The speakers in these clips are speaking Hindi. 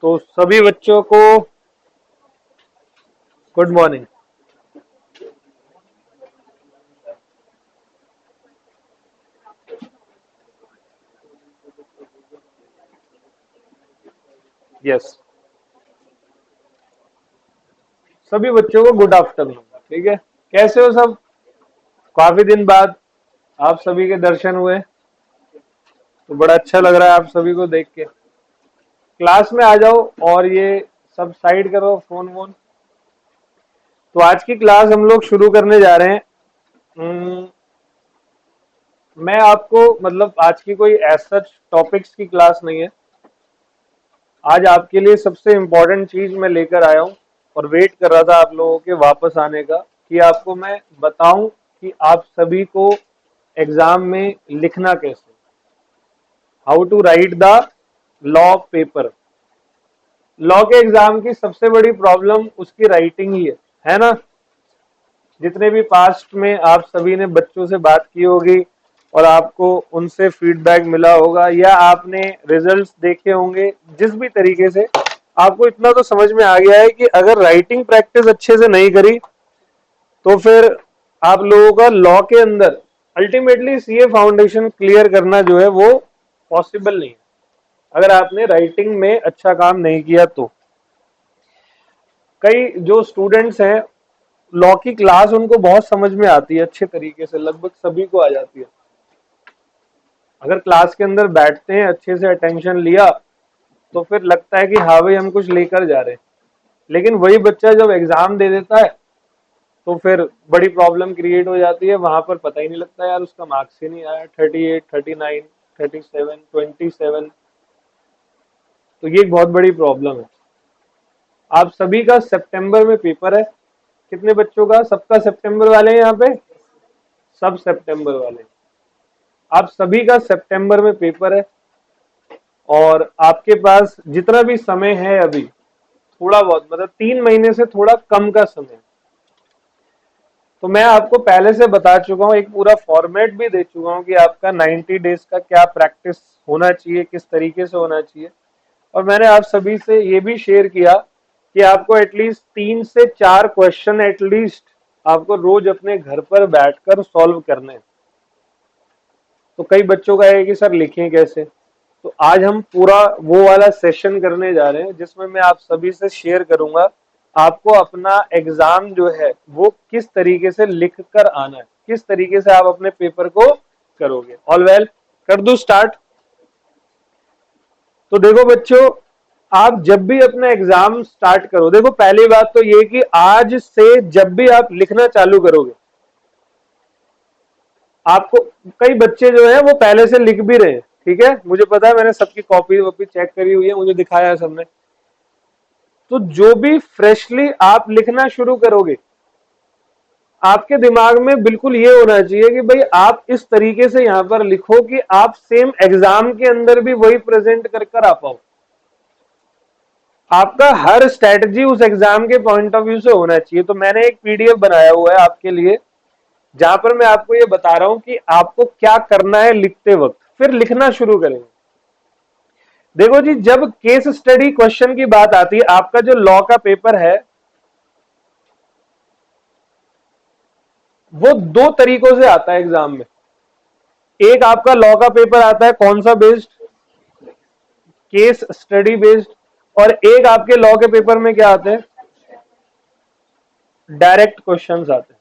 तो सभी बच्चों को गुड मॉर्निंग। यस, सभी बच्चों को गुड आफ्टरनून। ठीक है, कैसे हो सब? काफी दिन बाद आप सभी के दर्शन हुए, तो बड़ा अच्छा लग रहा है आप सभी को देख के। क्लास में आ जाओ और ये सब साइड करो, फोन वोन। तो आज की क्लास हम लोग शुरू करने जा रहे हैं। मैं आपको मतलब आज की कोई ऐसा टॉपिक्स की क्लास नहीं है। आज आपके लिए सबसे इम्पोर्टेंट चीज मैं लेकर आया हूँ और वेट कर रहा था आप लोगों के वापस आने का, कि आपको मैं बताऊं कि आप सभी को एग्जाम में लिखना कैसे, how to write the law paper. Law के एग्जाम की सबसे बड़ी प्रॉब्लम उसकी राइटिंग ही है ना। जितने भी पास्ट में आप सभी ने बच्चों से बात की होगी और आपको उनसे फीडबैक मिला होगा या आपने रिजल्ट्स देखे होंगे, जिस भी तरीके से आपको इतना तो समझ में आ गया है कि अगर राइटिंग प्रैक्टिस अच्छे से नहीं करी तो फिर आप लोगों का लॉ के अंदर अल्टीमेटली सीए फाउंडेशन क्लियर करना जो है वो पॉसिबल नहीं है, अगर आपने राइटिंग में अच्छा काम नहीं किया तो। कई जो स्टूडेंट्स हैं, लॉ की क्लास उनको बहुत समझ में आती है अच्छे तरीके से, लगभग सभी को आ जाती है। अगर क्लास के अंदर बैठते हैं, अच्छे से अटेंशन लिया, तो फिर लगता है कि हाँ भाई हम कुछ लेकर जा रहे हैं। लेकिन वही बच्चा जब एग्जाम दे देता है तो फिर बड़ी प्रॉब्लम क्रिएट हो जाती है। वहां पर पता ही नहीं लगता यार उसका मार्क्स ही नहीं आया, 38, 39, 37, 27। तो ये एक बहुत बड़ी प्रॉब्लम है। आप सभी का सितंबर में पेपर है। कितने बच्चों का? सबका सितंबर वाले हैं यहाँ पे? सब सितंबर वाले। आप सभी का सितंबर में पेपर है और आपके पास जितना भी समय है अभी, थोड़ा बहुत मतलब 3 महीने से थोड़ा कम का समय। तो मैं आपको पहले से बता चुका हूँ, एक पूरा फॉर्मेट भी दे चुका हूँ कि आपका 90 डेज का क्या प्रैक्टिस होना चाहिए, किस तरीके से होना चाहिए। और मैंने आप सभी से ये भी शेयर किया कि आपको एटलीस्ट 3 से 4 क्वेश्चन एटलीस्ट आपको रोज अपने घर पर बैठकर सॉल्व करने हैं। तो कई बच्चों का है कि सर लिखें कैसे, तो आज हम पूरा वो वाला सेशन करने जा रहे हैं जिसमें मैं आप सभी से शेयर करूंगा आपको अपना एग्जाम जो है वो किस तरीके से लिख कर आना है, किस तरीके से आप अपने पेपर को करोगे। ऑल वेल, कर दूं स्टार्ट? तो देखो बच्चों, आप जब भी अपना एग्जाम स्टार्ट करो, देखो पहली बात तो ये कि आज से जब भी आप लिखना चालू करोगे, आपको कई बच्चे जो है वो पहले से लिख भी रहे हैं, ठीक है, मुझे पता है, मैंने सबकी कॉपी वॉपी चेक करी हुई है, मुझे दिखाया है सबने। तो जो भी फ्रेशली आप लिखना शुरू करोगे, आपके दिमाग में बिल्कुल ये होना चाहिए कि भाई आप इस तरीके से यहां पर लिखो कि आप सेम एग्जाम के अंदर भी वही प्रेजेंट कर कर आ पाओ। आपका हर स्ट्रेटजी उस एग्जाम के पॉइंट ऑफ व्यू से होना चाहिए। तो मैंने एक पीडीएफ बनाया हुआ है आपके लिए, जहां पर मैं आपको ये बता रहा हूं कि आपको क्या करना है लिखते वक्त, फिर लिखना शुरू करेंगे। देखो जी, जब केस स्टडी क्वेश्चन की बात आती है, आपका जो लॉ का पेपर है वो 2 तरीकों से आता है एग्जाम में। एक आपका लॉ का पेपर आता है कौन सा बेस्ड? Case study based. और एक आपके लॉ के पेपर में क्या आते हैं? डायरेक्ट क्वेश्चंस आते हैं।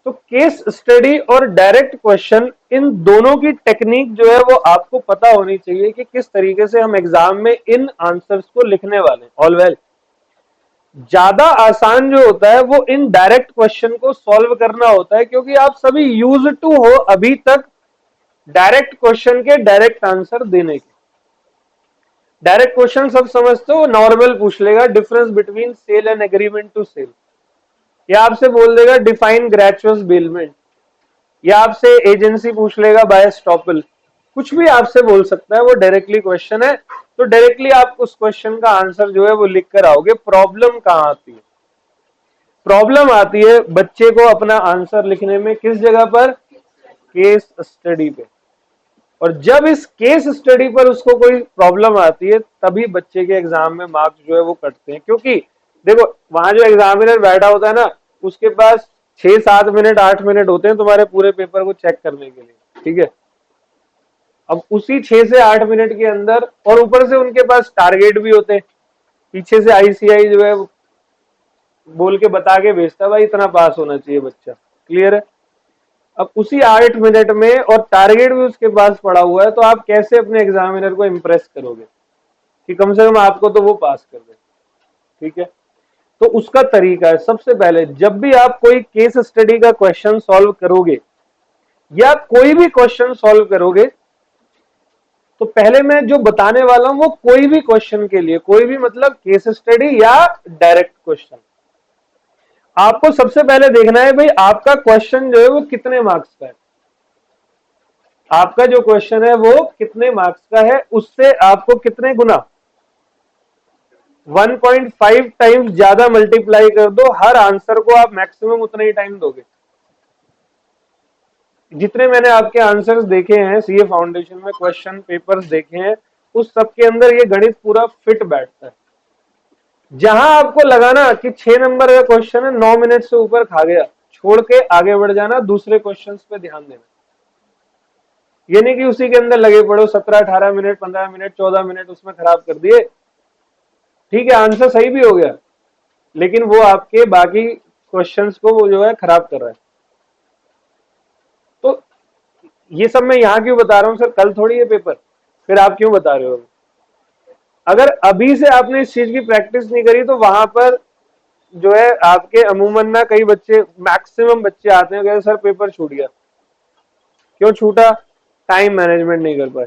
तो केस स्टडी और डायरेक्ट क्वेश्चन, इन दोनों की टेक्निक जो है वो आपको पता होनी चाहिए कि किस तरीके से हम एग्जाम में इन आंसर्स को लिखने वाले हैं। ऑल वेल, ज्यादा आसान जो होता है वो इन डायरेक्ट क्वेश्चन को सॉल्व करना होता है, क्योंकि आप सभी यूज टू हो अभी तक डायरेक्ट क्वेश्चन के डायरेक्ट आंसर देने के। डायरेक्ट क्वेश्चन सब समझते हो, नॉर्मल पूछ लेगा difference between sale and agreement to sale, या आपसे बोल देगा डिफाइन ग्रेचुअस बेलमेंट, या आपसे एजेंसी पूछ लेगा बाय स्टॉपल। कुछ भी आपसे बोल सकता है, वो डायरेक्टली क्वेश्चन है। तो डायरेक्टली आप उस क्वेश्चन का आंसर जो है वो लिख कर आओगे। प्रॉब्लम कहां आती है? प्रॉब्लम आती है बच्चे को अपना आंसर लिखने में, किस जगह पर? केस स्टडी पे। और जब इस केस स्टडी पर उसको कोई प्रॉब्लम आती है तभी बच्चे के एग्जाम में मार्क्स जो है वो कटते हैं। क्योंकि देखो वहां जो एग्जामिनर बैठा होता है ना, उसके पास 6-7 मिनट 8 मिनट होते हैं तुम्हारे पूरे पेपर को चेक करने के लिए, ठीक है। अब उसी 6 से 8 मिनट के अंदर, और ऊपर से उनके पास टारगेट भी होते हैं, पीछे से आईसीआई जो है बोल के बता के भेजता, भाई इतना पास होना चाहिए बच्चा, क्लियर है। अब उसी 8 मिनट में और टारगेट भी उसके पास पड़ा हुआ है, तो आप कैसे अपने एग्जामिनर को इम्प्रेस करोगे कि कम से कम आपको तो वो पास कर दे, ठीक है। तो उसका तरीका है, सबसे पहले जब भी आप कोई केस स्टडी का क्वेश्चन सॉल्व करोगे या कोई भी क्वेश्चन सॉल्व करोगे, तो पहले मैं जो बताने वाला हूं वो कोई भी क्वेश्चन के लिए, कोई भी मतलब केस स्टडी या डायरेक्ट क्वेश्चन, आपको सबसे पहले देखना है भाई आपका क्वेश्चन जो है वो कितने मार्क्स का है। आपका जो क्वेश्चन है वो कितने मार्क्स का है, उससे आपको कितने गुना 1.5 टाइम्स ज्यादा मल्टीप्लाई कर दो, हर आंसर को आप मैक्सिमम उतना ही टाइम दोगे। जितने मैंने आपके आंसर्स देखे हैं सीए फाउंडेशन में, क्वेश्चन पेपर्स देखे हैं, उस सब के अंदर ये गणित पूरा फिट बैठता है। जहां आपको लगाना कि 6 नंबर का क्वेश्चन है, 9 मिनट से ऊपर खा गया, छोड़ के आगे बढ़ जाना, दूसरे क्वेश्चंस पे ध्यान देना। ये नहीं कि उसी के अंदर लगे पड़ो, 17-18 मिनट 15 मिनट 14 मिनट उसमें खराब कर दिए, ठीक है आंसर सही भी हो गया, लेकिन वो आपके बाकी क्वेश्चंस को वो जो है खराब कर रहा है। तो ये सब मैं यहां क्यों बता रहा हूं सर, कल थोड़ी है पेपर, फिर आप क्यों बता रहे हो। अगर अभी से आपने इस चीज की प्रैक्टिस नहीं करी तो वहां पर जो है आपके अमूमन ना कई बच्चे, मैक्सिमम बच्चे आते हैं कहते सर पेपर छूट गया। क्यों छूटा, टाइम मैनेजमेंट नहीं कर पाए।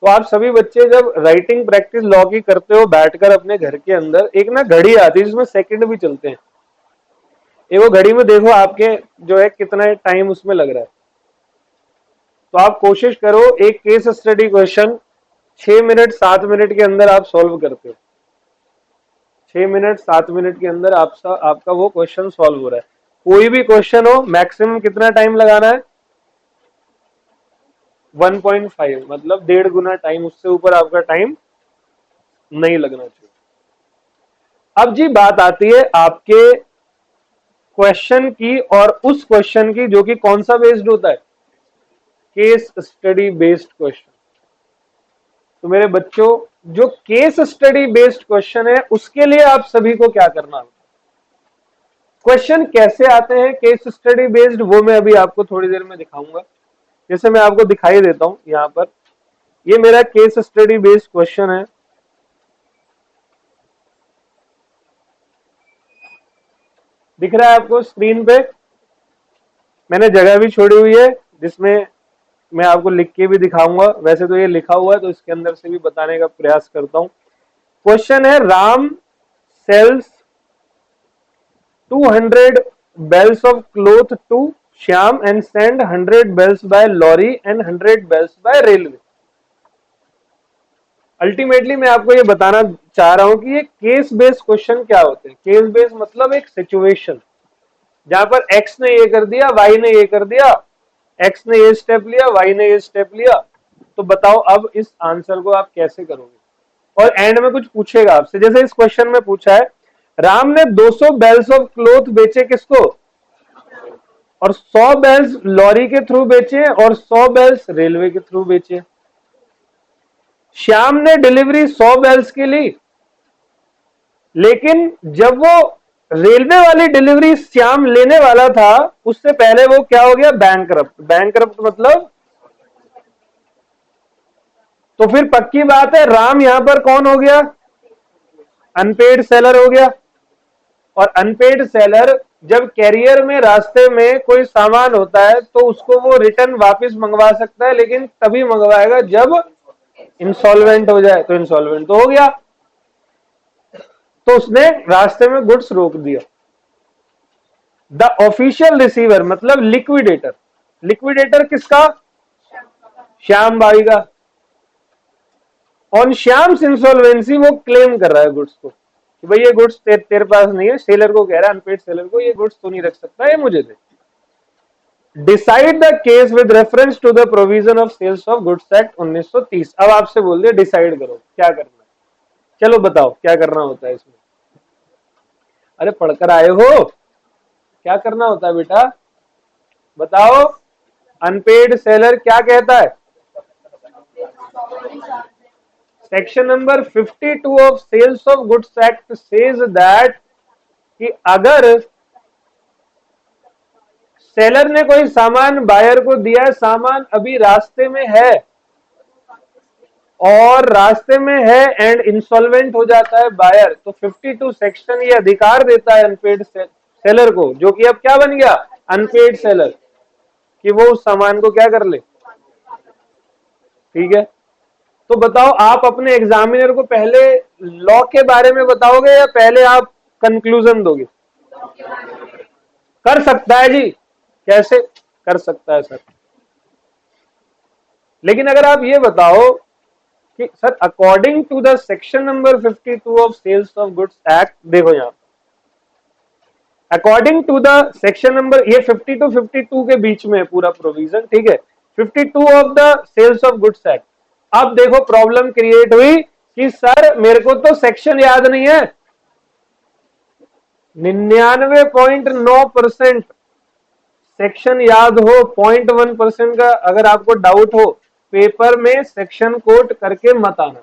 तो आप सभी बच्चे जब राइटिंग प्रैक्टिस लॉ की करते हो बैठकर अपने घर के अंदर, एक ना घड़ी आती है जिसमें सेकंड भी चलते हैं, एक वो घड़ी में देखो आपके जो है कितना टाइम उसमें लग रहा है। तो आप कोशिश करो एक case study question 6 minute 7 minute के अंदर आप सॉल्व करते हो, 6 मिनट 7 मिनट के अंदर आपका वो क्वेश्चन सॉल्व हो रहा है। कोई भी क्वेश्चन हो मैक्सिमम कितना टाइम लगाना है, 1.5 मतलब 1.5 गुना टाइम, उससे ऊपर आपका टाइम नहीं लगना चाहिए। अब जी बात आती है आपके क्वेश्चन की, और उस क्वेश्चन की जो कि कौन सा बेस्ड होता है, केस स्टडी बेस्ड क्वेश्चन। तो मेरे बच्चों जो केस स्टडी बेस्ड क्वेश्चन है उसके लिए आप सभी को क्या करना है, क्वेश्चन कैसे आते हैं केस स्टडी बेस्ड, वो मैं अभी आपको थोड़ी देर में दिखाऊंगा। जैसे मैं आपको दिखाई देता हूं यहां पर, ये मेरा केस स्टडी बेस्ड क्वेश्चन है। दिख रहा है आपको स्क्रीन पे, मैंने जगह भी छोड़ी हुई है जिसमें मैं आपको लिख के भी दिखाऊंगा, वैसे तो ये लिखा हुआ है तो इसके अंदर से भी बताने का प्रयास करता हूं। क्वेश्चन है Ram sales 200 bells of cloth to Shyam and send 100 bells by lorry and 100 bells by railway। Ultimately मैं आपको ये बताना चाह रहा हूं कि ये केस बेस्ड क्वेश्चन क्या होते हैं। केस बेस्ड मतलब एक सिचुएशन जहां पर एक्स ने ये कर दिया, वाई ने ये कर दिया, एक्स ने ये स्टेप लिया, वाई ने ये स्टेप लिया, तो बताओ अब इस आंसर को आप कैसे करोगे। और एंड में कुछ पूछेगा आपसे, जैसे इस क्वेश्चन में पूछा है राम ने 200 बेल्स ऑफ क्लोथ बेचे किसको, और 100 बेल्स लॉरी के थ्रू बेचे और 100 बेल्स रेलवे के थ्रू बेचे। श्याम ने डिलीवरी 100 बेल्स की ली, लेकिन जब वो रेलवे वाली डिलीवरी श्याम लेने वाला था उससे पहले वो क्या हो गया, बैंकरप्ट। बैंकरप्ट मतलब, तो फिर पक्की बात है राम यहां पर कौन हो गया, अनपेड सेलर हो गया। और अनपेड सेलर जब कैरियर में रास्ते में कोई सामान होता है तो उसको वो रिटर्न वापस मंगवा सकता है, लेकिन तभी मंगवाएगा जब इंसॉल्वेंट हो जाए। तो इंसॉल्वेंट तो हो गया, तो उसने रास्ते में गुड्स रोक दिया। द ऑफिशियल रिसीवर मतलब लिक्विडेटर, लिक्विडेटर किसका, श्याम बाई का। ऑन श्याम्स इंसॉल्वेंसी वो क्लेम कर रहा है गुड्स को कि भाई ये गुड्स तेरे पास नहीं है, सेलर को कह रहा है, अनपेड सेलर को, ये गुड्स तो नहीं रख सकता, ये मुझे दे। Decide the case with reference to the provision of sales of goods act 1930। अब आपसे बोल दिया डिसाइड करो क्या करना है, चलो बताओ क्या करना होता है इसमें। अरे पढ़कर आए हो, क्या करना होता है बेटा बताओ। अनपेड सेलर क्या कहता है, section number 52 of sales of goods act says that कि अगर सेलर ने कोई सामान बायर को दिया है, सामान अभी रास्ते में है और रास्ते में है एंड इंसॉल्वेंट हो जाता है बायर, तो 52 सेक्शन ये अधिकार देता है अनपेड सेलर को, जो कि अब क्या बन गया अनपेड सेलर, कि वो उस सामान को क्या कर ले। ठीक है, तो बताओ आप अपने एग्जामिनर को पहले लॉ के बारे में बताओगे या पहले आप कंक्लूजन दोगे। कर सकता है जी, कैसे कर सकता है सर, लेकिन अगर आप ये बताओ कि sir according to the section number 52 of sales of goods act, देखो यहां according to the section number, ये 50 टू 52 के बीच में है पूरा प्रोविजन, ठीक है, 52 of the sales of goods act. अब देखो प्रॉब्लम क्रिएट हुई कि सर मेरे को तो सेक्शन याद नहीं है, 99.9% सेक्शन याद हो, 0.1% का अगर आपको डाउट हो पेपर में सेक्शन कोट करके मत आना।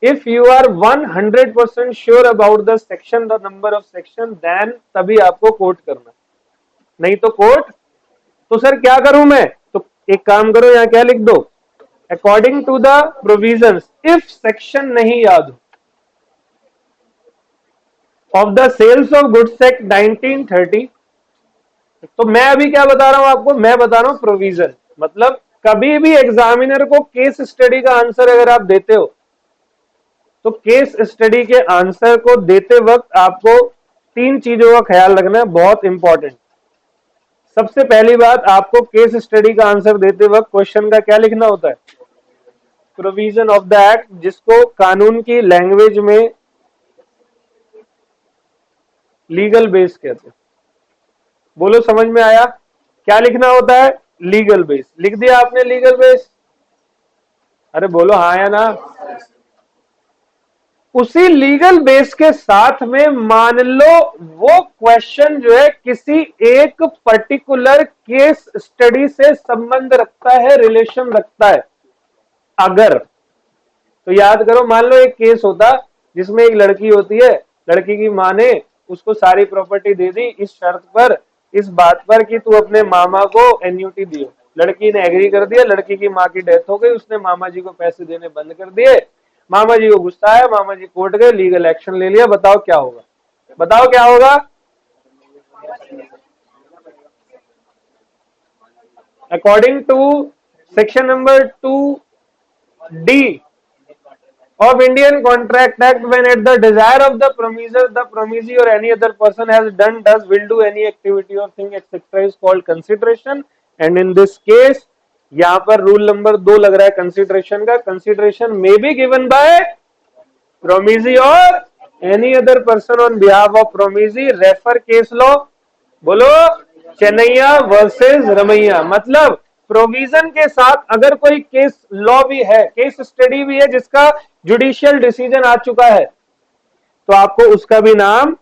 If you are 100% sure about the section, the number of section, then तभी आपको कोट करना, नहीं तो कोट। तो सर क्या करूं मैं, तो एक काम करो यहां क्या लिख दो, according to the provisions, if section नहीं याद हो of the sales of goods act 1930। तो मैं अभी क्या बता रहा हूं आपको, मैं बता रहा हूं प्रोविजन, मतलब कभी भी एग्जामिनर को केस स्टडी का आंसर अगर आप देते हो तो केस स्टडी के आंसर को देते वक्त आपको तीन चीजों का ख्याल रखना है, बहुत इंपॉर्टेंट। सबसे पहली बात, आपको केस स्टडी का आंसर देते वक्त क्वेश्चन का क्या लिखना होता है, प्रोविजन ऑफ द एक्ट, जिसको कानून की लैंग्वेज में लीगल बेस कहते हैं। बोलो समझ में आया, क्या लिखना होता है, लीगल बेस। लिख दिया आपने लीगल बेस, अरे बोलो हाँ या ना। उसी लीगल बेस के साथ में मान लो वो क्वेश्चन जो है किसी एक पर्टिकुलर केस स्टडी से संबंध रखता है, रिलेशन रखता है, अगर तो याद करो, मान लो एक केस होता जिसमें एक लड़की होती है, लड़की की माँ ने उसको सारी प्रॉपर्टी दे दी इस शर्त पर, इस बात पर कि तू अपने मामा को एन्यूटी दियो। लड़की ने एग्री कर दिया, लड़की की माँ की डेथ हो गई, उसने मामा जी को पैसे देने बंद कर दिए, मामा जी को गुस्सा आया, मामा जी कोर्ट गए, लीगल एक्शन ले लिया। बताओ क्या होगा, बताओ क्या होगा। According to section number 2D of Indian Contract Act, when at the desire of the promisor, the promisee or any other person has done, does, will do any activity or thing etc. is called consideration, and in this case यहाँ पर रूल नंबर 2 लग रहा है कंसिडरेशन का, consideration may be given by promisee or any other person on behalf of promisee. Refer case law, बोलो चेन्नैया वर्सेस रमैया। मतलब प्रोविजन के साथ अगर कोई केस लॉ भी है, केस स्टडी भी है जिसका जुडिशियल डिसीजन आ चुका है, तो आपको उसका भी नाम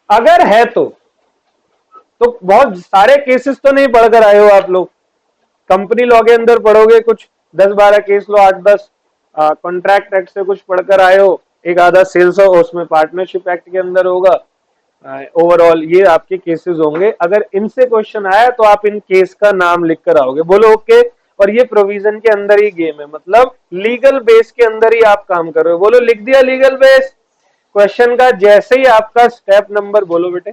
अगर है तो बहुत सारे केसेस तो नहीं पढ़कर आए हो आप लोग, कंपनी लॉ के अंदर पढ़ोगे कुछ 10-12 केस लो, 8-10 कॉन्ट्रैक्ट एक्ट से कुछ पढ़कर आए हो, एक आधा सेल्स हो, उसमें पार्टनरशिप एक्ट के अंदर होगा। ओवरऑल ये आपके केसेस होंगे, अगर इनसे क्वेश्चन आया तो आप इन केस का नाम लिख कर आओगे। बोलो ओके। और ये प्रोविजन के अंदर ही गेम है, मतलब लीगल बेस के अंदर ही आप काम कर रहे हो। बोलो लिख दिया लीगल बेस क्वेश्चन का, जैसे ही आपका स्टेप नंबर, बोलो बेटे,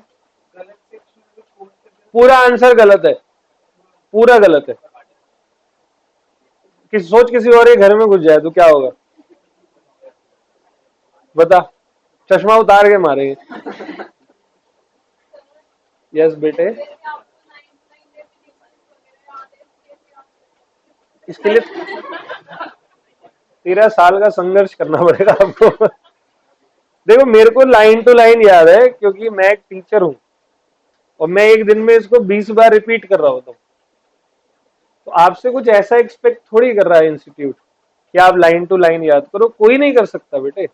पूरा आंसर गलत है, पूरा गलत है। सोच किसी और के घर में घुस जाए तो क्या होगा, बता, चश्मा उतार के मारेंगे। यस बेटे, इसके लिए 13 साल का संघर्ष करना पड़ेगा आपको। देखो मेरे को लाइन टू लाइन याद है क्योंकि मैं एक टीचर हूं और मैं एक दिन में इसको 20 बार रिपीट कर रहा होता हूँ, तो आपसे कुछ ऐसा एक्सपेक्ट थोड़ी कर रहा है इंस्टीट्यूट कि आप लाइन टू लाइन याद करो, कोई नहीं कर सकता बेटे।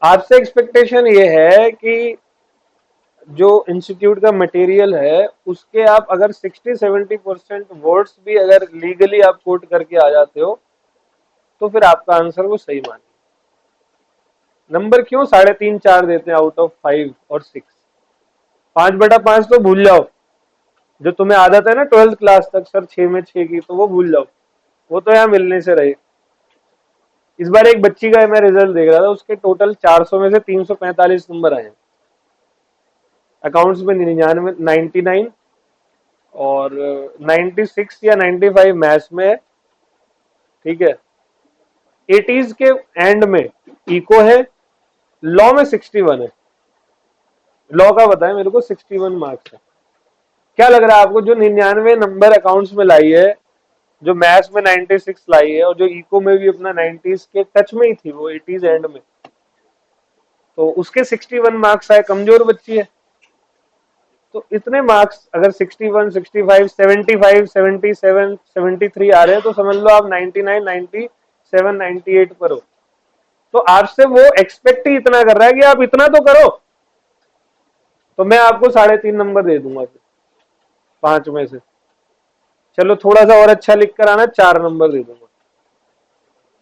आपसे एक्सपेक्टेशन ये है कि जो इंस्टीट्यूट का मटेरियल है उसके आप अगर 60-70% वर्ड्स भी अगर लीगली आप कोट करके आ जाते हो तो फिर आपका आंसर वो सही मानिए। नंबर क्यों 3.5-4 देते हैं आउट ऑफ 5 और 6? 5/5 तो भूल जाओ, जो तुम्हें आदत है ना 12th क्लास तक सर 6 में 6 की, तो वो भूल जाओ, वो तो यहाँ मिलने से रहे। इस बार एक बच्ची का मैं रिजल्ट देख रहा था, उसके टोटल 400 में से 345 नंबर आए। अकाउंट्स में 99, 99 और 96 या 95 मैथ्स में है, ठीक है। 80s के एंड में इको है, लॉ में 61 है। लॉ का बताएं मेरे को, 61 मार्क्स है। क्या लग रहा है आपको, जो 99 नंबर अकाउंट्स में लाई है, जो मैथ्स में 96 लाई है, और जो इको में भी अपना 90s के टच में ही थी वो 80s एंड में, तो उसके 61 मार्क्स आए, कमजोर बच्ची है। तो इतने मार्क्स अगर 61, 65, 75, 77, 73 आ रहे हैं तो समझ लो आप 99, 97, 98 पर हो। तो आपसे वो एक्सपेक्ट ही इतना कर रहा है कि आप इतना तो करो, तो मैं आपको 3.5 नंबर दे दूंगा फिर 5 में से। चलो थोड़ा सा और अच्छा लिख कर आना, 4 नंबर दे दूंगा।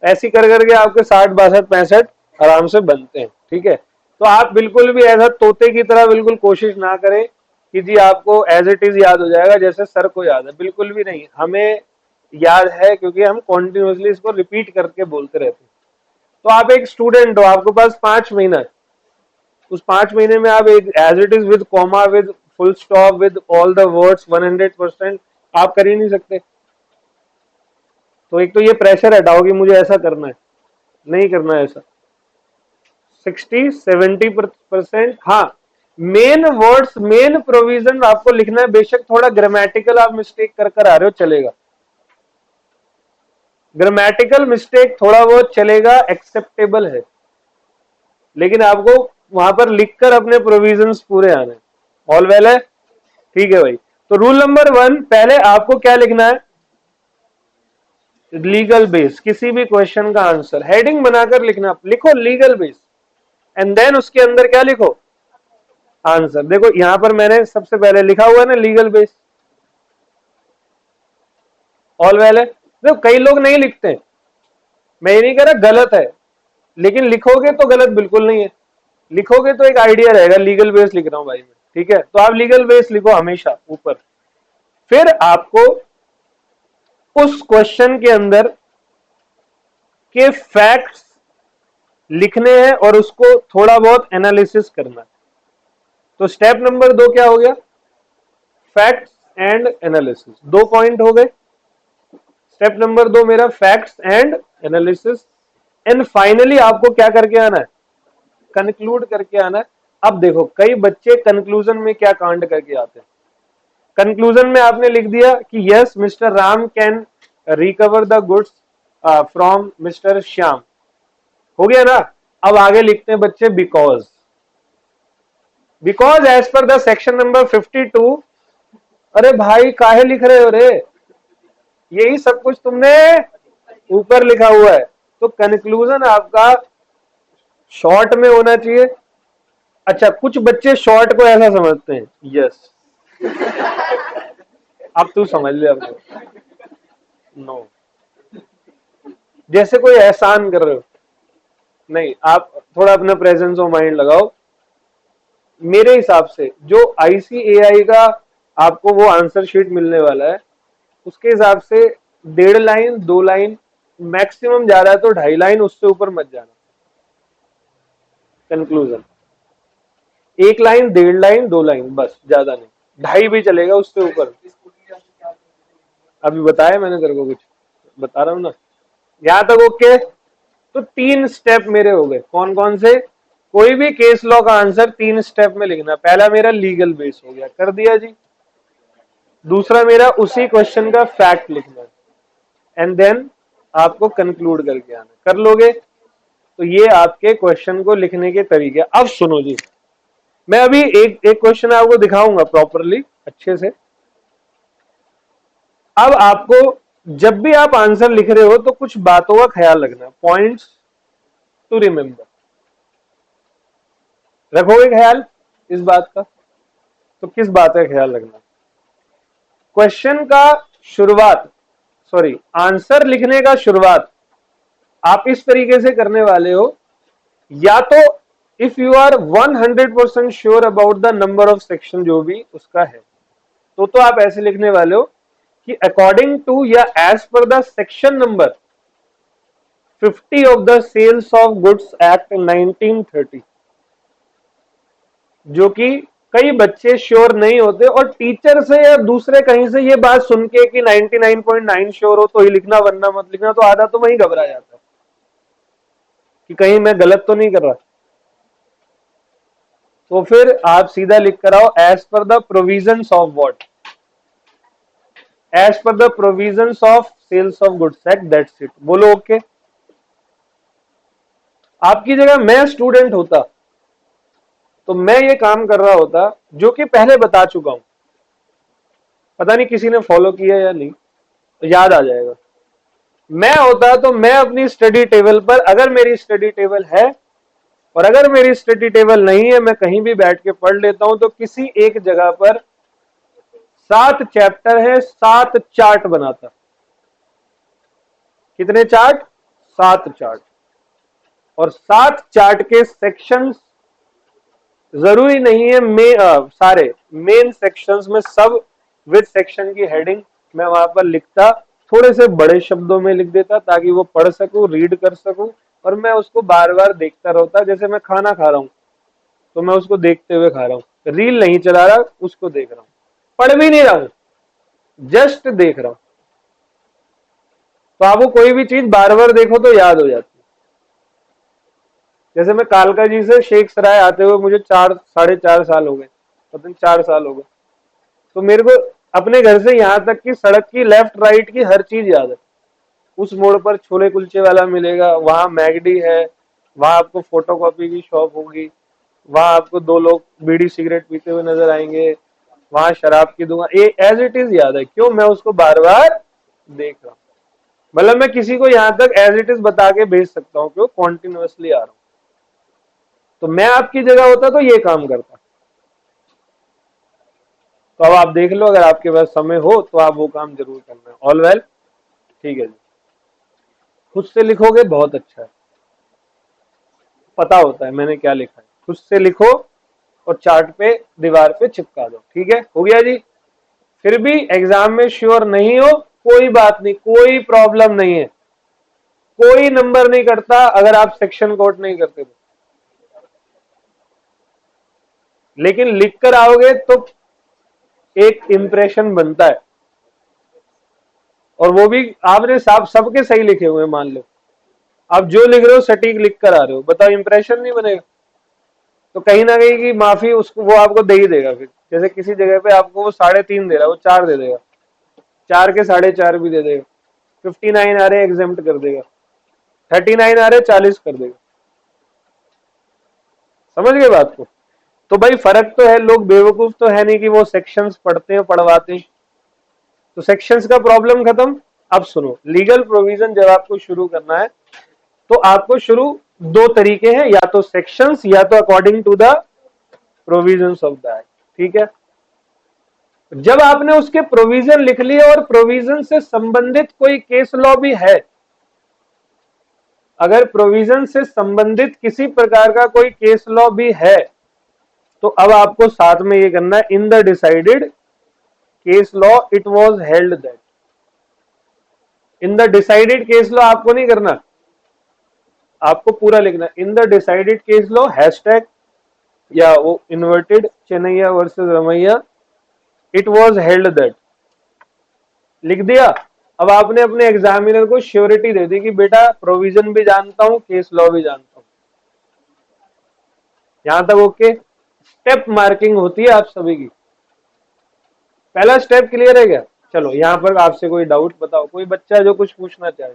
ऐसी कर करके आपके 60, 62, 65 आराम से बनते हैं, ठीक है। तो आप बिल्कुल भी ऐसा तोते की तरह बिल्कुल कोशिश ना करें कि जी आपको एज इट इज याद हो जाएगा जैसे सर को याद है, बिल्कुल भी नहीं। हमें याद है क्योंकि हम कॉन्टिन्यूसली इसको रिपीट करके बोलते रहते हैं। तो आप एक स्टूडेंट हो, आपके पास 5 महीना है, उस 5 महीने में आप एक as it is with comma, with full stop, with all the words 100% आप कर ही नहीं सकते। तो एक तो ये प्रेशर हटाओ कि मुझे ऐसा करना है, नहीं करना है ऐसा। 60-70%, हाँ। मेन वर्ड्स, मेन प्रोविजन आपको लिखना है, बेशक थोड़ा ग्रामेटिकल आप मिस्टेक कर कर आ रहे हो चलेगा, ग्रामेटिकल मिस्टेक थोड़ा बहुत चलेगा, एक्सेप्टेबल है, लेकिन आपको वहां पर लिखकर अपने प्रोविजंस पूरे आने। ऑल वेल है, ठीक है भाई। तो रूल नंबर 1, पहले आपको क्या लिखना है, लीगल बेस। किसी भी क्वेश्चन का आंसर हेडिंग बनाकर लिखना, लिखो लीगल बेस, एंड देन उसके अंदर क्या लिखो, आंसर। देखो यहां पर मैंने सबसे पहले लिखा हुआ है ना लीगल बेस। ऑल वेल है। देखो कई लोग नहीं लिखते, मैं ये नहीं कह रहा गलत है, लेकिन लिखोगे तो गलत बिल्कुल नहीं है, लिखोगे तो एक आइडिया रहेगा लीगल बेस लिख रहा हूं भाई मैं, ठीक है। तो आप लीगल बेस लिखो हमेशा ऊपर। फिर आपको उस क्वेश्चन के अंदर के फैक्ट्स लिखने हैं और उसको थोड़ा बहुत एनालिसिस करना है। तो स्टेप नंबर 2 क्या हो गया, फैक्ट्स एंड एनालिसिस। 2 पॉइंट हो गए। स्टेप नंबर 2 मेरा facts and analysis, and finally आपको क्या करके आना है, कंक्लूड करके आना है। अब देखो कई बच्चे कंक्लूजन में क्या कांड करके आते हैं, कंक्लूजन में आपने लिख दिया कि yes mister Ram can recover the goods from mister Shyam, हो गया ना। अब आगे लिखते हैं बच्चे because as per the section number 52। अरे भाई काहे लिख रहे हो रे, यही सब कुछ तुमने ऊपर लिखा हुआ है। तो कंक्लूजन आपका शॉर्ट में होना चाहिए। अच्छा कुछ बच्चे शॉर्ट को ऐसा समझते हैं, यस अब तू समझ ले, अब नो, जैसे कोई एहसान कर रहे हो, नहीं। आप थोड़ा अपना प्रेजेंस ऑफ माइंड लगाओ। मेरे हिसाब से जो ICAI का आपको वो आंसर शीट मिलने वाला है, उसके हिसाब से 1.5 लाइन 2 लाइन मैक्सिमम जा रहा है तो 2.5 लाइन, उससे ऊपर मत जाना। कंक्लूजन 1 लाइन 1.5 लाइन 2 लाइन बस, ज्यादा नहीं, 2.5 भी चलेगा, उससे ऊपर। अभी बताया मैंने तेरे को, कुछ बता रहा हूं ना, यहां तक ओके। तो 3 स्टेप मेरे हो गए, कौन कौन से, कोई भी केस लॉ का आंसर 3 स्टेप में लिखना। पहला मेरा लीगल बेस हो गया, कर दिया जी। दूसरा मेरा उसी क्वेश्चन का फैक्ट लिखना है, एंड देन आपको कंक्लूड करके आना, कर लोगे। तो ये आपके क्वेश्चन को लिखने के तरीके। अब सुनो जी, मैं अभी एक एक क्वेश्चन आपको दिखाऊंगा प्रॉपरली अच्छे से। अब आपको जब भी आप आंसर लिख रहे हो तो कुछ बातों का ख्याल रखना, पॉइंट्स टू रिमेंबर। रखोगे ख्याल इस बात का? तो किस बात का ख्याल रखना? क्वेश्चन का शुरुआत, सॉरी आंसर लिखने का शुरुआत आप इस तरीके से करने वाले हो, या तो if you are 100% sure about the number of section जो भी उसका है, तो आप ऐसे लिखने वाले हो कि अकॉर्डिंग टू या as per the section number 50 of the sales of goods act 1930। जो कि कई बच्चे श्योर नहीं होते और टीचर से या दूसरे कहीं से ये बात सुन के कि 99.9 श्योर हो तो ही लिखना वरना मत लिखना, तो आधा तो वही घबरा जाता है कि कहीं मैं गलत तो नहीं कर रहा। तो फिर आप सीधा लिख कर आओ as per the provisions of what, as per the provisions of sales of goods act, that's it. बोलो ओके। आपकी जगह मैं स्टूडेंट होता तो मैं ये काम कर रहा होता जो कि पहले बता चुका हूं, पता नहीं किसी ने फॉलो किया या नहीं, तो याद आ जाएगा। मैं होता तो मैं अपनी स्टडी टेबल पर, अगर मेरी स्टडी टेबल है और अगर मेरी स्टडी टेबल नहीं है, मैं कहीं भी बैठ के पढ़ लेता हूं, तो किसी एक जगह पर 7 चैप्टर है, 7 चार्ट बनाता। कितने चार्ट? 7 चार्ट। और 7 चार्ट के सेक्शंस जरूरी नहीं है सारे मेन सेक्शंस में सब विद सेक्शन की हेडिंग मैं वहां पर लिखता, थोड़े से बड़े शब्दों में लिख देता ताकि वो पढ़ सकूं, रीड कर सकूं, और मैं उसको बार बार देखता रहता। जैसे मैं खाना खा रहा हूं तो मैं उसको देखते हुए खा रहा हूं, रील नहीं चला रहा, उसको देख रहा हूं, पढ़ भी नहीं रहा हूं, जस्ट देख रहा हूं। तो आपको कोई भी चीज बार बार देखो तो याद हो जाती है। जैसे मैं कालका जी से शेख सराय आते हुए मुझे 4-4.5 साल हो गए, पता नहीं 4 साल हो गए, तो मेरे को अपने घर से यहां तक की सड़क की लेफ्ट राइट की हर चीज याद है। उस मोड़ पर छोले कुलचे वाला मिलेगा, वहां मैगडी है, वहां आपको फोटोकॉपी की शॉप होगी, वहां आपको 2 लोग बीड़ी सिगरेट पीते हुए नजर आएंगे, वहां शराब की दुकान, ये एज इट इज याद है। क्यों? मैं उसको बार बार देख रहा हूं। मतलब मैं किसी को यहां तक एज इट इज बता के भेज सकता हूँ, क्यों? कॉन्टिन्यूअसली आ रहा हूं। तो मैं आपकी जगह होता तो ये काम करता। तो अब आप देख लो, अगर आपके पास समय हो तो आप वो काम जरूर करना है। ऑल वेल, ठीक है जी। खुद से लिखोगे बहुत अच्छा है, पता होता है मैंने क्या लिखा है। खुद से लिखो और चार्ट पे दीवार पे चिपका दो, ठीक है? हो गया जी। फिर भी एग्जाम में श्योर नहीं हो, कोई बात नहीं, कोई प्रॉब्लम नहीं है, कोई नंबर नहीं करता अगर आप सेक्शन कोड नहीं करते तो। लेकिन लिख कर आओगे तो एक इंप्रेशन बनता है, और वो भी आपने सबके सही लिखे हुए हैं। मान लो आप जो लिख रहे हो सटीक लिख कर आ रहे हो, बताओ इंप्रेशन नहीं बनेगा? तो कहीं ना कहीं की माफी उसको वो आपको दे ही देगा। फिर जैसे किसी जगह पे आपको वो 3.5 दे रहा है, वो 4 दे देगा, 4 के 4.5 भी दे देगा। 59 आ रहे एग्जेम्प्ट कर देगा, 39 आ रहे 40 कर देगा। समझ गए बात को? तो भाई फर्क तो है, लोग बेवकूफ तो है नहीं कि वो सेक्शंस पढ़ते हैं पढ़वाते हैं। तो सेक्शंस का प्रॉब्लम खत्म। अब सुनो, लीगल प्रोविजन जब आपको शुरू करना है तो आपको शुरू 2 तरीके हैं, या तो सेक्शंस या तो according to the provisions of the act, ठीक है? जब आपने उसके प्रोविजन लिख लिए और प्रोविजन से संबंधित कोई केस लॉ भी है, अगर प्रोविजन से संबंधित किसी प्रकार का कोई केस लॉ भी है, तो अब आपको साथ में ये करना है, in the decided case law it was held that. In the decided case law आपको नहीं करना, आपको पूरा लिखना है। In the decided case law hashtag या वो inverted Chennaiah versus Ramaiah, it was held that, लिख दिया। अब आपने अपने एग्जामिनर को श्योरिटी दे दी कि बेटा प्रोविजन भी जानता हूं, केस लॉ भी जानता हूं। यहां तक ओके? स्टेप मार्किंग होती है आप सभी की। पहला स्टेप क्लियर है क्या? चलो यहां पर आपसे कोई डाउट बताओ, कोई बच्चा जो कुछ पूछना चाहे।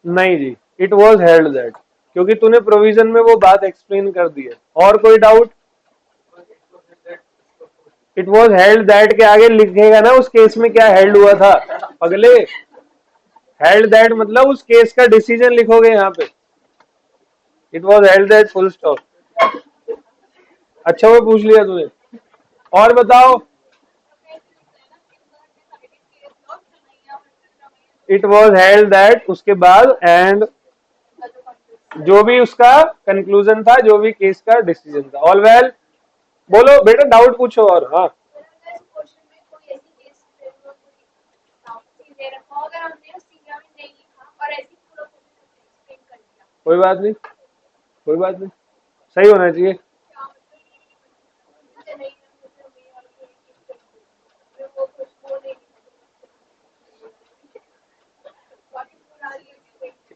नहीं जी, इट वॉज हेल्ड दैट, क्योंकि तूने प्रोविजन में वो बात एक्सप्लेन कर दी है। और कोई doubt? It was held that के आगे लिखेगा ना उस केस में क्या हेल्ड हुआ था अगले। हेल्ड दैट मतलब उस केस का डिसीजन लिखोगे यहाँ पे। It was held that full stop. अच्छा वो पूछ लिया तूने। और बताओ। इट वॉज हेल्ड दैट उसके बाद एंड जो भी उसका कंक्लूजन था, जो भी केस का डिसीजन था। All well. बोलो बेटा डाउट पूछो। और हाँ कोई बात नहीं, कोई बात नहीं, सही होना चाहिए।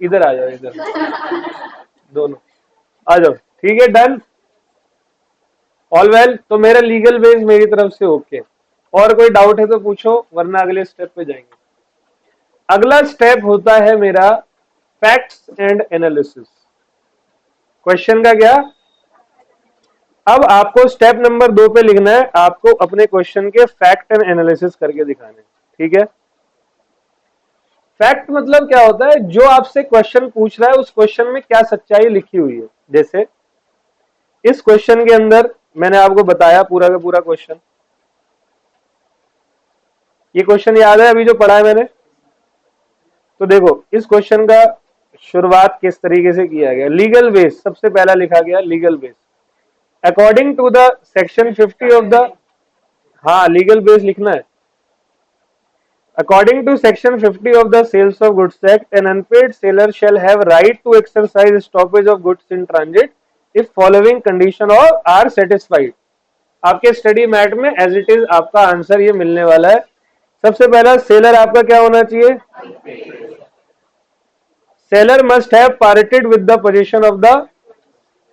इधर आ जाओ, इधर दोनों आ जाओ। ठीक है, डन। All well. तो मेरा लीगल बेस मेरी तरफ से ओके। और कोई डाउट है तो पूछो, वरना अगले स्टेप पे जाएंगे। अगला स्टेप होता है मेरा फैक्ट्स एंड एनालिसिस। क्वेश्चन का क्या? अब आपको स्टेप नंबर 2 पे लिखना है, आपको अपने क्वेश्चन के फैक्ट एंड एनालिसिस करके दिखाने। ठीक है। फैक्ट मतलब क्या होता है? जो आपसे क्वेश्चन पूछ रहा है उस क्वेश्चन में क्या सच्चाई लिखी हुई है। जैसे इस क्वेश्चन के अंदर मैंने आपको बताया पूरा का पूरा क्वेश्चन। ये क्वेश्चन याद है अभी जो पढ़ा है मैंने? तो देखो इस क्वेश्चन का शुरुआत किस तरीके से किया गया। लीगल बेस सबसे पहला लिखा गया, legal base according to the section 50 of the. हाँ लीगल बेस लिखना है। According to Section 50 of the Sales of Goods Act, an unpaid seller shall have right to exercise stoppage of goods in transit if following condition are satisfied. आपके स्टडी मैट में एज इट इज आपका आंसर ये मिलने वाला है। सबसे पहला सेलर आपका क्या होना चाहिए? Seller must have parted with the position of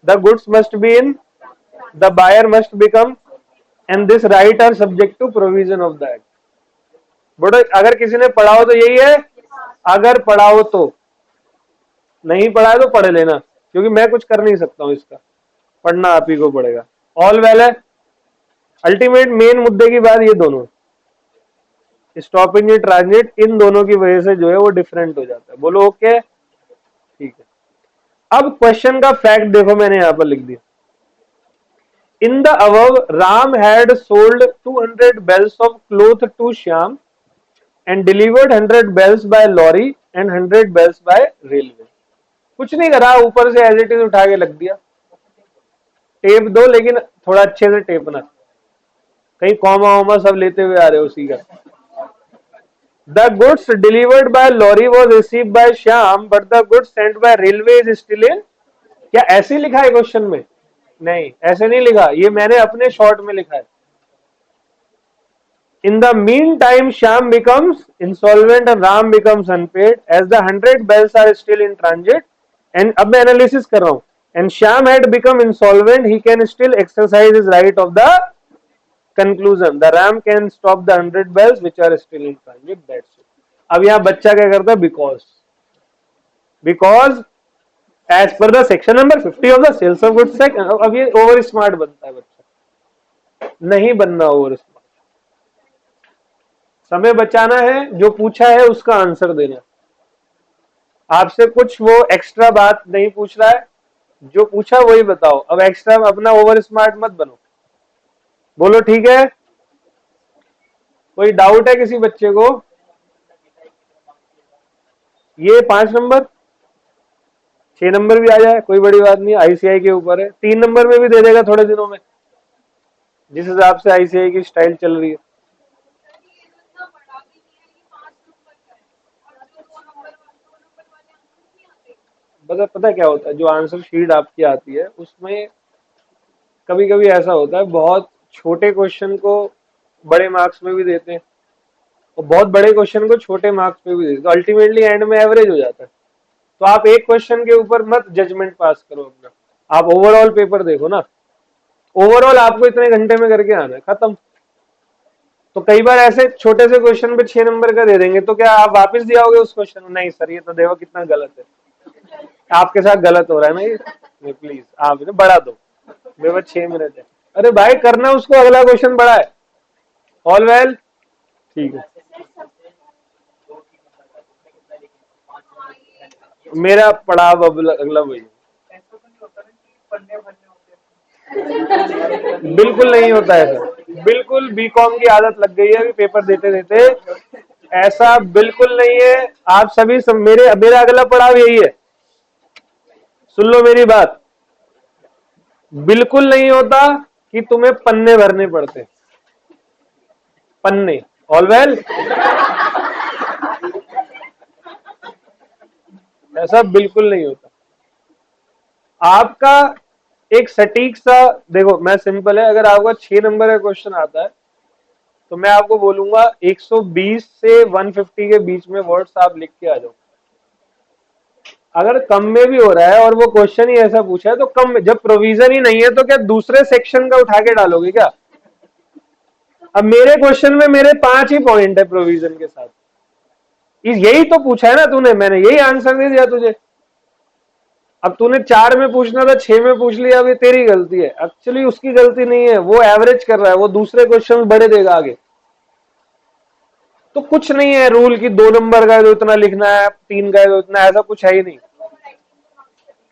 the goods must be in the buyer must become and this right are subject to provision of the act. बड़ो अगर किसी ने पढ़ा हो तो यही है, अगर पढ़ा हो तो। नहीं पढ़ा है तो पढ़ लेना, क्योंकि मैं कुछ कर नहीं सकता हूं इसका, पढ़ना आप ही को पड़ेगा। ऑल वेल है। अल्टीमेट मेन मुद्दे की बात ये दोनों स्टॉपिंग इन ट्रांजिट, इन दोनों की वजह से जो है वो डिफरेंट हो जाता है। बोलो ओके। ठीक है। अब क्वेश्चन का फैक्ट देखो मैंने यहां पर लिख दिया। In the above Ram had sold 200 bells of cloth to Shyam and delivered 100 bells by lorry and 100 bells by railway। कुछ नहीं करा, ऊपर से एज इट इज उठा के लग दिया। टेप दो, लेकिन थोड़ा अच्छे से टेपना, कहीं कॉमा वॉमा सब लेते हुए आ रहे हो उसी का। The goods delivered by lorry was receive by Shyam but the goods sent by railway is still in. क्या ऐसे लिखा है क्वेश्चन में? नहीं ऐसे नहीं लिखा, ये मैंने अपने शॉर्ट में लिखा है। In the meantime, Shyam becomes insolvent and Ram becomes unpaid as the 100 bells are still in transit. And अब मैं एनालिसिस कर रहा हूं। And Shyam had become insolvent, he can still exercise his right of the conclusion. The Ram can stop the 100 bells which are still in transit. That's it. अब यहाँ बच्चा क्या करता है? Because as per the section number 50 of the Sales of Goods Act, अब ये ओवर स्मार्ट बनता है बच्चा। नहीं बनना ओवर स्मार्ट। समय बचाना है, जो पूछा है उसका आंसर देना। आपसे कुछ वो एक्स्ट्रा बात नहीं पूछ रहा है, जो पूछा वही बताओ। अब एक्स्ट्रा अपना ओवर स्मार्ट मत बनो। बोलो ठीक है। कोई डाउट है किसी बच्चे को? ये 5 नंबर 6 नंबर भी आ जाए कोई बड़ी बात नहीं, आईसीआई के ऊपर है। 3 नंबर में भी दे देगा थोड़े दिनों में, जिस हिसाब से आईसीआई की स्टाइल चल रही है। पता क्या होता है, जो आंसर शीट आपकी आती है उसमें कभी कभी ऐसा होता है, बहुत छोटे क्वेश्चन को बड़े मार्क्स में भी देते हैं और बहुत बड़े क्वेश्चन को छोटे मार्क्स में भी देते हैं, तो अल्टीमेटली एंड में एवरेज हो जाता है। तो आप एक क्वेश्चन के ऊपर मत जजमेंट पास करो अपना, आप ओवरऑल पेपर देखो ना। ओवरऑल आपको इतने घंटे में करके आना है, खत्म। तो कई बार ऐसे छोटे से क्वेश्चन पे 6 नंबर का दे देंगे, तो क्या आप वापस दिया होगे उस क्वेश्चन? नहीं सर, ये तो देखो कितना गलत है। आपके साथ गलत हो रहा है ना ये प्लीज आप ना बढ़ा दो, मेरे पास 6 मिनट है। अरे भाई करना उसको, अगला क्वेश्चन बढ़ा है। ऑल वेल, ठीक है। मेरा पड़ाव अब अगला वही है। बिल्कुल नहीं होता है सर, बिल्कुल बीकॉम की आदत लग गई है अभी पेपर देते देते। ऐसा बिल्कुल नहीं है। आप सभी मेरे मेरा अगला पड़ाव यही है, सुन लो मेरी बात। बिल्कुल नहीं होता कि तुम्हें पन्ने भरने पड़ते, पन्ने। ऑल वेल, ऐसा बिल्कुल नहीं होता। आपका एक सटीक सा, देखो मैं सिंपल है, अगर आपका 6 नंबर का क्वेश्चन आता है तो मैं आपको बोलूंगा 120 से 150 के बीच में वर्ड्स आप लिख के आ जाओ। अगर कम में भी हो रहा है और वो क्वेश्चन ही ऐसा पूछा है तो कम में, जब प्रोविजन ही नहीं है तो क्या दूसरे सेक्शन का उठा के डालोगे क्या? अब मेरे क्वेश्चन में मेरे 5 ही पॉइंट है प्रोविजन के साथ, यही तो पूछा है ना तूने, मैंने यही आंसर दे दिया तुझे। अब तूने 4 में पूछना था, 6 में पूछ लिया, अब ये तेरी गलती है। एक्चुअली उसकी गलती नहीं है, वो एवरेज कर रहा है, वो दूसरे क्वेश्चन बड़े देगा आगे। तो कुछ नहीं है रूल की 2 नंबर का है तो इतना लिखना है, 3 का है तो इतना, ऐसा कुछ है ही नहीं।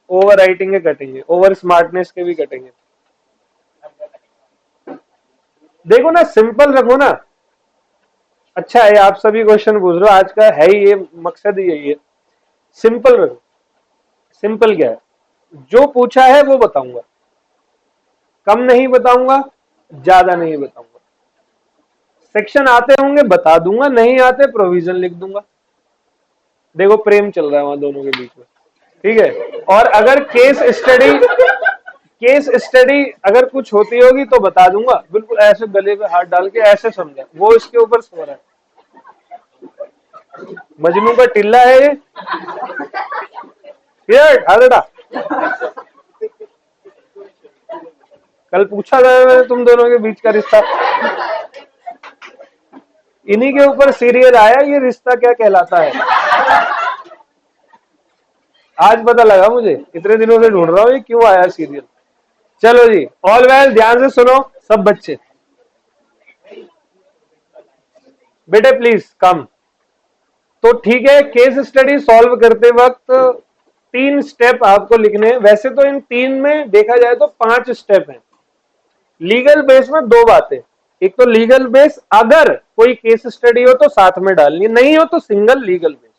ओवर राइटिंग के कटेंगे, ओवर स्मार्टनेस के भी कटेंगे। देखो ना, सिंपल रखो ना। अच्छा है आप सभी क्वेश्चन पूछ रहे हो, आज का है ही ये मकसद ही यही है, सिंपल रखो। सिंपल क्या है, जो पूछा है वो बताऊंगा, कम नहीं बताऊंगा, ज्यादा नहीं बताऊंगा। सेक्शन आते होंगे बता दूंगा, नहीं आते प्रोविजन लिख दूंगा। देखो प्रेम चल रहा है वहां दोनों के बीच में, ठीक है। और अगर केस स्टडी अगर कुछ होती होगी तो बता दूंगा, बिल्कुल ऐसे गले पे हाथ डाल के ऐसे समझा, वो इसके ऊपर सो रहा है। मजनू का टिल्ला है ये हालेडा। कल पूछा था मैंने तुम दोनों के बीच का रिश्ता, इन्हीं के ऊपर सीरियल आया, ये रिश्ता क्या कहलाता है। आज पता लगा मुझे, इतने दिनों से ढूंढ रहा हूँ ये क्यों आया सीरियल। चलो जी, ऑल वेल, ध्यान से सुनो सब बच्चे, बेटे प्लीज कम। तो ठीक है, केस स्टडी सॉल्व करते वक्त 3 स्टेप आपको लिखने हैं। वैसे तो इन 3 में देखा जाए तो 5 स्टेप हैं। लीगल बेस में 2 बातें, एक तो लीगल बेस, अगर कोई केस स्टडी हो तो साथ में डालनी, नहीं हो तो single legal base.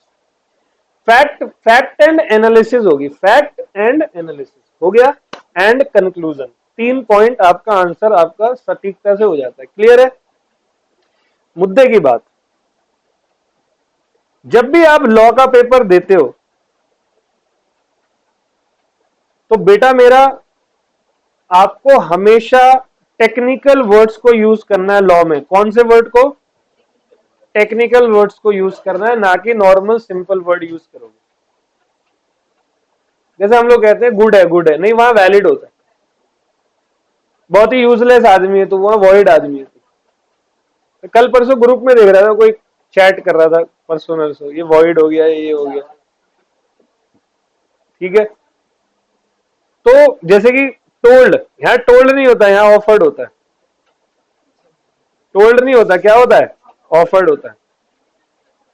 Fact and analysis होगी, फैक्ट एंड एनालिसिस हो गया, एंड कंक्लूजन। 3 पॉइंट आपका आंसर आपका सटीकता से हो जाता है। क्लियर है? मुद्दे की बात, जब भी आप लॉ का पेपर देते हो तो बेटा मेरा आपको हमेशा टेक्निकल वर्ड्स को यूज करना है लॉ में। कौन से वर्ड को? टेक्निकल वर्ड्स को यूज करना है, ना कि नॉर्मल सिंपल वर्ड यूज करोगे। जैसे हम लोग कहते हैं गुड है, नहीं, वहां वैलिड होता है। बहुत ही यूजलेस आदमी है तो वहां वॉइड आदमी है। तो कल परसों ग्रुप में देख रहा था, कोई चैट कर रहा था परसों नरसों, ये वॉइड हो गया, ये हो गया। ठीक है, तो जैसे कि टोल्ड, यहाँ टोल्ड नहीं होता, यहाँ ऑफर्ड होता है। टोल्ड नहीं होता, क्या होता है? ऑफर्ड होता है।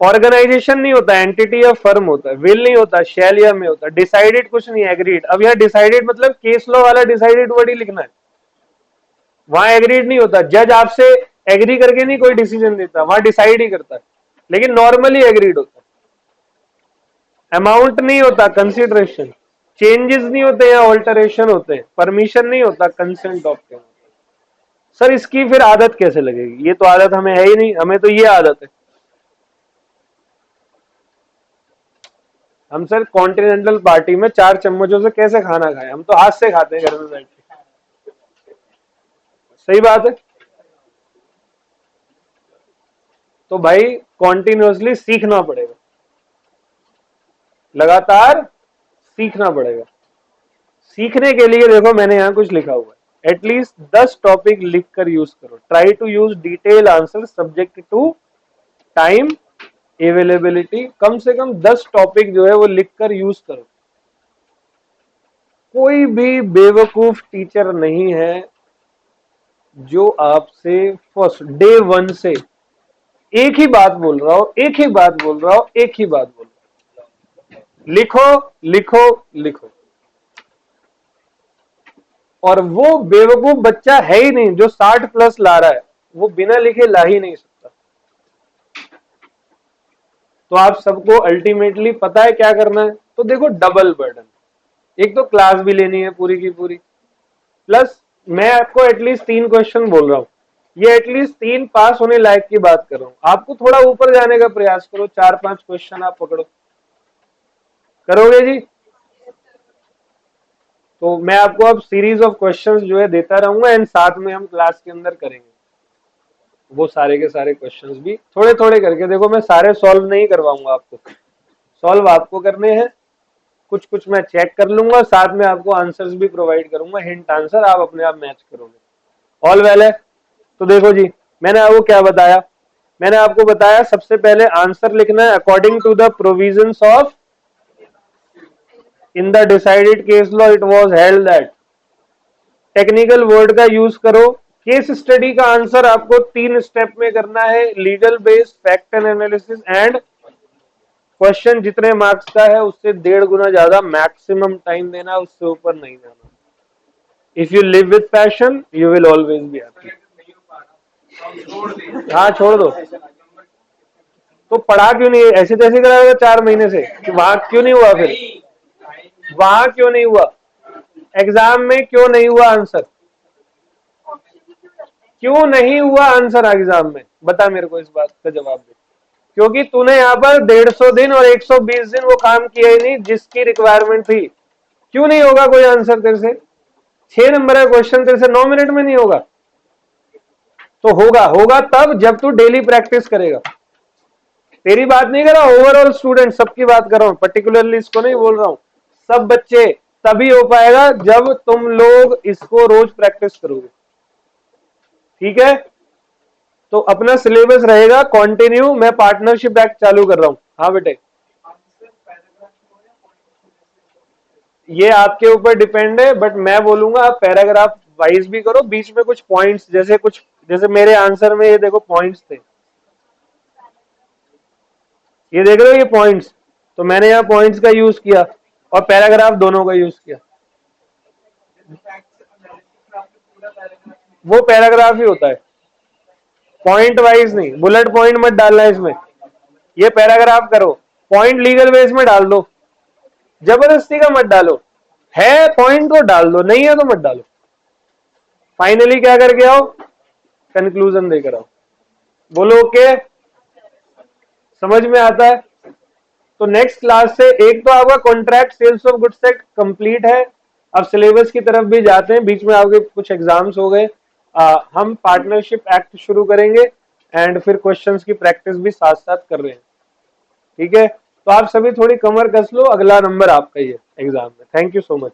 ऑर्गेनाइजेशन नहीं होता, एंटिटी या फर्म होता है। विल नहीं होता, शैल या में होता है। डिसाइडेड कुछ नहीं, एग्रीड। अब यहाँ डिसाइडेड मतलब केस लॉ वाला डिसाइडेड वर्ड ही लिखना है, वहां एग्रीड नहीं होता। जज आपसे एग्री करके नहीं कोई डिसीजन देता, वहां डिसाइड ही करता है, लेकिन नॉर्मली एग्रीड होता है। अमाउंट नहीं होता, कंसिडरेशन। चेंजेस नहीं होते या ऑल्टरेशन होते हैं। परमिशन नहीं होता, कंसेंट ऑफ। सर इसकी फिर आदत कैसे लगेगी? ये तो आदत हमें है ही नहीं, हमें तो ये आदत है। हम सर कॉन्टिनेंटल पार्टी में 4 चम्मचों से कैसे खाना खाए? हम तो हाथ से खाते हैं घर में बैठ के। सही बात है। तो भाई कॉन्टिन्यूसली सीखना पड़ेगा, लगातार सीखना पड़ेगा। सीखने के लिए देखो मैंने यहां कुछ लिखा हुआ है, एटलीस्ट 10 टॉपिक लिख कर यूज करो। Try to use detail answer subject to time availability. कम से कम 10 टॉपिक जो है वो लिख कर यूज करो। कोई भी बेवकूफ टीचर नहीं है जो आपसे फर्स्ट डे वन से एक ही बात बोल रहा हो, एक ही बात बोल रहा हो, एक ही बात बोल रहा हो, लिखो लिखो लिखो। और वो बेवकूफ बच्चा है ही नहीं जो 60 प्लस ला रहा है, वो बिना लिखे ला ही नहीं सकता। तो आप सबको अल्टीमेटली पता है क्या करना है। तो देखो डबल बर्डन, एक तो क्लास भी लेनी है पूरी की पूरी, प्लस मैं आपको एटलीस्ट 3 क्वेश्चन बोल रहा हूं, ये एटलीस्ट 3 पास होने लायक की बात कर रहा हूं। आपको थोड़ा ऊपर जाने का प्रयास करो, 4-5 क्वेश्चन आप पकड़ो, करोगे जी? तो मैं आपको अब सीरीज ऑफ क्वेश्चंस जो है देता रहूंगा एंड साथ में हम क्लास के अंदर करेंगे वो सारे के सारे क्वेश्चंस भी थोड़े थोड़े करके। देखो मैं सारे सॉल्व नहीं करवाऊंगा आपको, सॉल्व आपको करने हैं, कुछ कुछ मैं चेक कर लूंगा, साथ में आपको आंसर्स भी प्रोवाइड करूंगा, हिंट आंसर आप अपने आप मैच करोगे। ऑल वेल है? तो देखो जी, मैंने आपको क्या बताया, मैंने आपको बताया सबसे पहले आंसर लिखना है according to the provisions of in the decided case law it was held that. Technical word का यूज करो। केस स्टडी का आंसर आपको 3 स्टेप में करना है, legal base, fact and analysis and question जितने मार्क्स का है उससे 1.5 गुना ज्यादा मैक्सिमम टाइम देना, उससे ऊपर नहीं जाना। If you live with passion you will always be happy. हाँ छोड़ दो, तो पढ़ा क्यों नहीं? ऐसे तैसे कराएगा 4 महीने से, कि वहां क्यों नहीं हुआ? फिर वहां क्यों नहीं हुआ? एग्जाम में क्यों नहीं हुआ आंसर? क्यों नहीं हुआ आंसर एग्जाम में? बता मेरे को, इस बात का जवाब दे। क्योंकि तूने यहाँ पर 150 दिन और 120 दिन वो काम किया ही नहीं जिसकी रिक्वायरमेंट थी। क्यों नहीं होगा कोई आंसर तेरे से? 6 नंबर का क्वेश्चन तेरे से 9 मिनट में नहीं होगा। तो होगा, होगा तब जब तू डेली प्रैक्टिस करेगा। तेरी बात नहीं कर रहा, ओवरऑल स्टूडेंट सबकी बात कर रहा हूं, पर्टिकुलरली इसको नहीं बोल रहा हूं। सब बच्चे तभी हो पाएगा जब तुम लोग इसको रोज प्रैक्टिस करोगे। ठीक है? तो अपना सिलेबस रहेगा कंटिन्यू। मैं पार्टनरशिप एक्ट चालू कर रहा हूं। हाँ बेटे, ये आपके ऊपर डिपेंड है, बट मैं बोलूंगा आप पैराग्राफ वाइज भी करो, बीच में कुछ पॉइंट्स, जैसे मेरे आंसर में ये देखो पॉइंट्स थे, ये देख रहे हो ये पॉइंट्स, तो मैंने यहाँ पॉइंट्स का यूज किया और पैराग्राफ दोनों का यूज किया। वो पैराग्राफ ही होता है, पॉइंट वाइज नहीं, बुलेट पॉइंट मत डालना इसमें। ये पैराग्राफ करो, पॉइंट लीगल बेस में डाल दो, जबरदस्ती का मत डालो। है पॉइंट तो डाल दो, नहीं है तो मत डालो। फाइनली क्या करके आओ? कंक्लूजन देकर आओ। बोलो ओके, समझ में आता है? तो नेक्स्ट क्लास से एक तो आपका contract sales of goods act complete है। अब सिलेबस की तरफ भी जाते हैं, बीच में आपके कुछ एग्जाम्स हो गए। हम पार्टनरशिप एक्ट शुरू करेंगे एंड फिर क्वेश्चंस की प्रैक्टिस भी साथ साथ कर रहे हैं। ठीक है? तो आप सभी थोड़ी कमर कस लो, अगला नंबर आपका ही है एग्जाम में। Thank you so much.